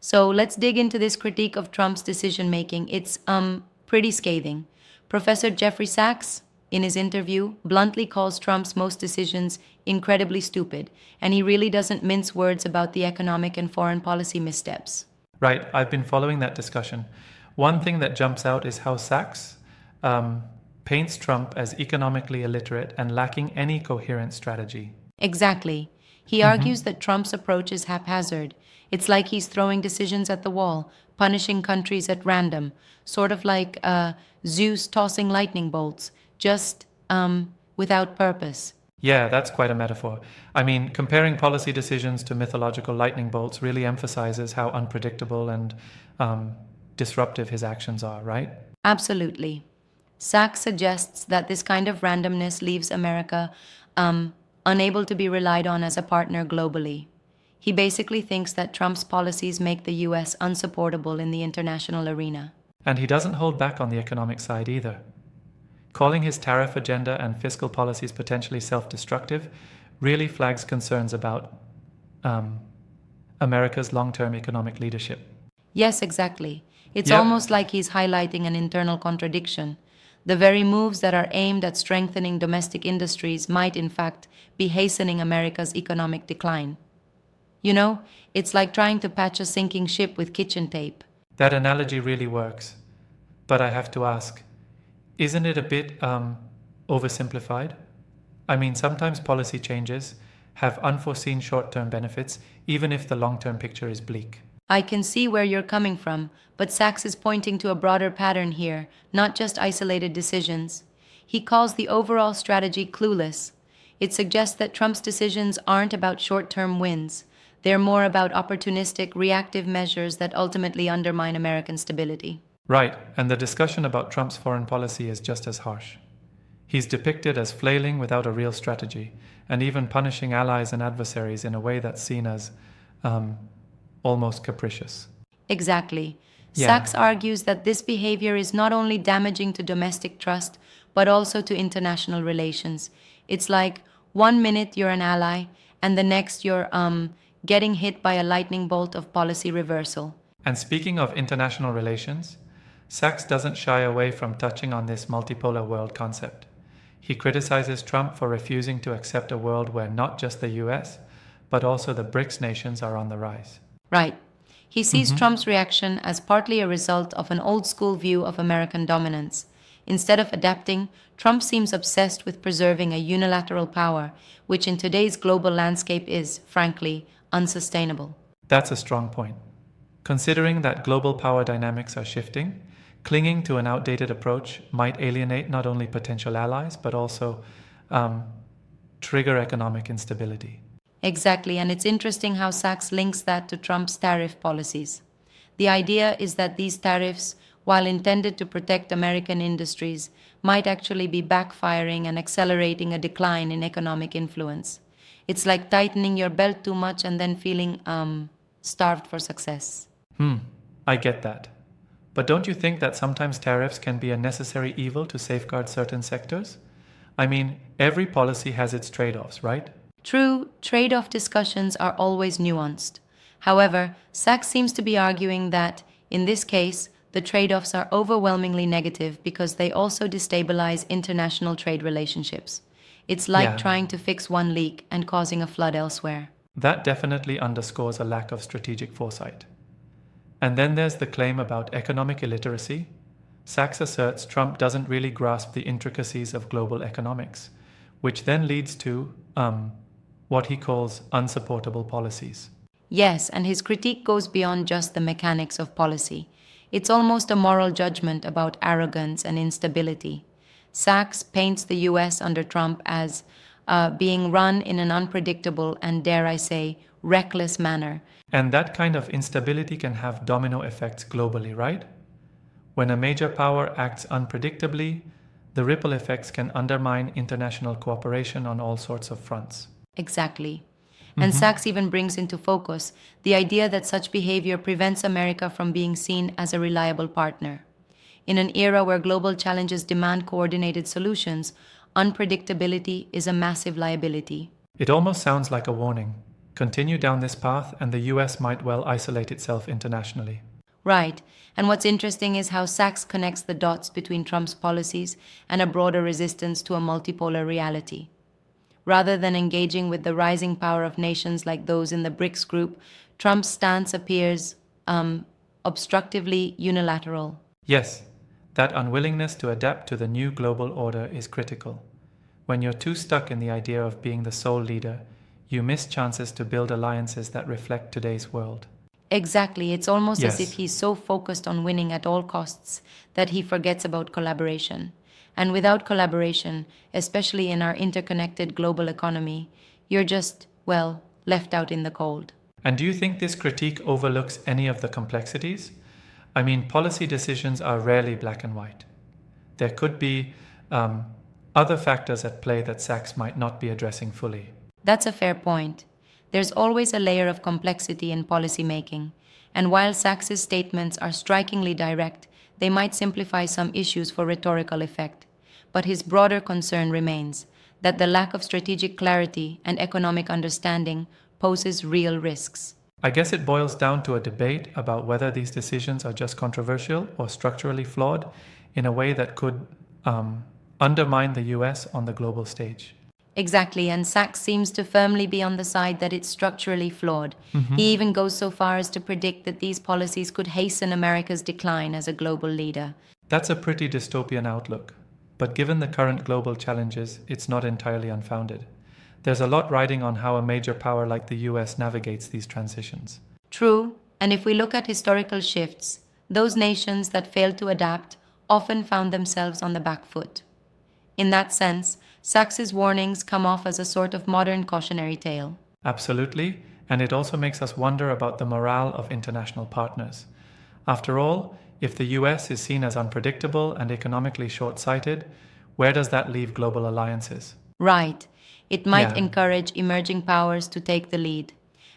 So let's dig into this critique of Trump's decision making. It's pretty scathing. Professor Jeffrey Sachs, in his interview, bluntly calls Trump's most decisions incredibly stupid, and he really doesn't mince words about the economic and foreign policy missteps. Right, I've been following that discussion. One thing that jumps out is how Sachs paints Trump as economically illiterate and lacking any coherent strategy. Exactly. He argues that Trump's approach is haphazard. It's like he's throwing decisions at the wall, punishing countries at random, sort of like Zeus tossing lightning bolts, just without purpose. Yeah, that's quite a metaphor. I mean, comparing policy decisions to mythological lightning bolts really emphasizes how unpredictable and disruptive his actions are, right? Absolutely. Sachs suggests that this kind of randomness leaves America unable to be relied on as a partner globally. He basically thinks that Trump's policies make the US unsupportable in the international arena. And he doesn't hold back on the economic side either. Calling his tariff agenda and fiscal policies potentially self-destructive really flags concerns about America's long-term economic leadership. Yes, exactly. It's Yep. almost like he's highlighting an internal contradiction. The very moves that are aimed at strengthening domestic industries might, in fact, be hastening America's economic decline. You know, it's like trying to patch a sinking ship with kitchen tape. That analogy really works. But I have to ask, isn't it a bit oversimplified? I mean, sometimes policy changes have unforeseen short-term benefits, even if the long-term picture is bleak. I can see where you're coming from, but Sachs is pointing to a broader pattern here, not just isolated decisions. He calls the overall strategy clueless. It suggests that Trump's decisions aren't about short-term wins. They're more about opportunistic, reactive measures that ultimately undermine American stability. Right, and the discussion about Trump's foreign policy is just as harsh. He's depicted as flailing without a real strategy, and even punishing allies and adversaries in a way that's seen as almost capricious. Exactly. Yeah. Sachs argues that this behavior is not only damaging to domestic trust, but also to international relations. It's like one minute you're an ally, and the next you're getting hit by a lightning bolt of policy reversal. And speaking of international relations, Sachs doesn't shy away from touching on this multipolar world concept. He criticizes Trump for refusing to accept a world where not just the US, but also the BRICS nations are on the rise. Right. He sees Trump's reaction as partly a result of an old school view of American dominance. Instead of adapting, Trump seems obsessed with preserving a unilateral power, which in today's global landscape is, frankly, unsustainable. That's a strong point. Considering that global power dynamics are shifting, clinging to an outdated approach might alienate not only potential allies, but also trigger economic instability. Exactly, and it's interesting how Sachs links that to Trump's tariff policies. The idea is that these tariffs, while intended to protect American industries, might actually be backfiring and accelerating a decline in economic influence. It's like tightening your belt too much and then feeling starved for success. I get that. But don't you think that sometimes tariffs can be a necessary evil to safeguard certain sectors? I mean, every policy has its trade-offs, right? True, trade-off discussions are always nuanced. However, Sachs seems to be arguing that, in this case, the trade-offs are overwhelmingly negative because they also destabilize international trade relationships. It's like Yeah. trying to fix one leak and causing a flood elsewhere. That definitely underscores a lack of strategic foresight. And then there's the claim about economic illiteracy. Sachs asserts Trump doesn't really grasp the intricacies of global economics, which then leads to what he calls unsupportable policies. Yes, and his critique goes beyond just the mechanics of policy. It's almost a moral judgment about arrogance and instability. Sachs paints the US under Trump as being run in an unpredictable and, dare I say, reckless manner. And that kind of instability can have domino effects globally, right? When a major power acts unpredictably, the ripple effects can undermine international cooperation on all sorts of fronts. Exactly. And Sachs even brings into focus the idea that such behavior prevents America from being seen as a reliable partner. In an era where global challenges demand coordinated solutions, unpredictability is a massive liability. It almost sounds like a warning. Continue down this path, and the US might well isolate itself internationally. Right. And what's interesting is how Sachs connects the dots between Trump's policies and a broader resistance to a multipolar reality. Rather than engaging with the rising power of nations like those in the BRICS group, Trump's stance appears obstructively unilateral. Yes, that unwillingness to adapt to the new global order is critical. When you're too stuck in the idea of being the sole leader, you miss chances to build alliances that reflect today's world. Exactly. It's almost as Yes. if he's so focused on winning at all costs that he forgets about collaboration. And without collaboration, especially in our interconnected global economy, you're just, well, left out in the cold. And do you think this critique overlooks any of the complexities? I mean, policy decisions are rarely black and white. There could be other factors at play that Sachs might not be addressing fully. That's a fair point. There's always a layer of complexity in policy making, and while Sachs's statements are strikingly direct, they might simplify some issues for rhetorical effect. But his broader concern remains that the lack of strategic clarity and economic understanding poses real risks. I guess it boils down to a debate about whether these decisions are just controversial or structurally flawed in a way that could undermine the US on the global stage. Exactly, and Sachs seems to firmly be on the side that it's structurally flawed. He even goes so far as to predict that these policies could hasten America's decline as a global leader. That's a pretty dystopian outlook, but given the current global challenges, it's not entirely unfounded. There's a lot riding on how a major power like the US navigates these transitions. True, and if we look at historical shifts, those nations that failed to adapt often found themselves on the back foot. In that sense, Sachs's warnings come off as a sort of modern cautionary tale. Absolutely, and it also makes us wonder about the morale of international partners. After all, if the US is seen as unpredictable and economically short-sighted, where does that leave global alliances? Right, it might Yeah. encourage emerging powers to take the lead.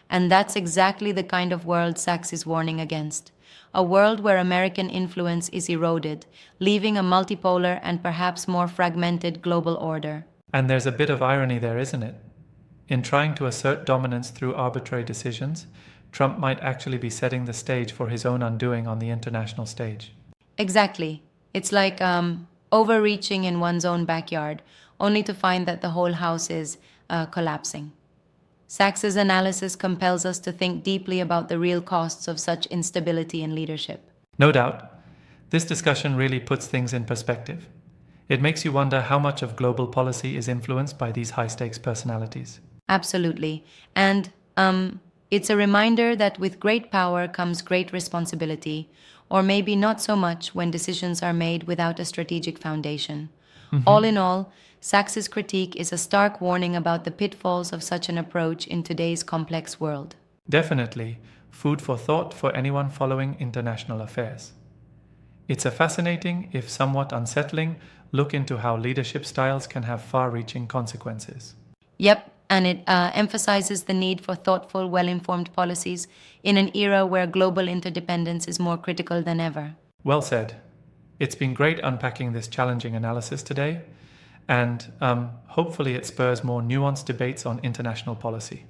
And that's exactly the kind of world Sachs is warning against. A world where American influence is eroded, leaving a multipolar and perhaps more fragmented global order. And there's a bit of irony there, isn't it? In trying to assert dominance through arbitrary decisions, Trump might actually be setting the stage for his own undoing on the international stage. Exactly. It's like overreaching in one's own backyard, only to find that the whole house is collapsing. Sachs's analysis compels us to think deeply about the real costs of such instability in leadership. No doubt, this discussion really puts things in perspective. It makes you wonder how much of global policy is influenced by these high-stakes personalities. Absolutely. And it's a reminder that with great power comes great responsibility, or maybe not so much when decisions are made without a strategic foundation. All in all, Sachs's critique is a stark warning about the pitfalls of such an approach in today's complex world. Definitely, food for thought for anyone following international affairs. It's a fascinating, if somewhat unsettling, look into how leadership styles can have far-reaching consequences. Yep, and it emphasizes the need for thoughtful, well-informed policies in an era where global interdependence is more critical than ever. Well said. It's been great unpacking this challenging analysis today, and hopefully it spurs more nuanced debates on international policy.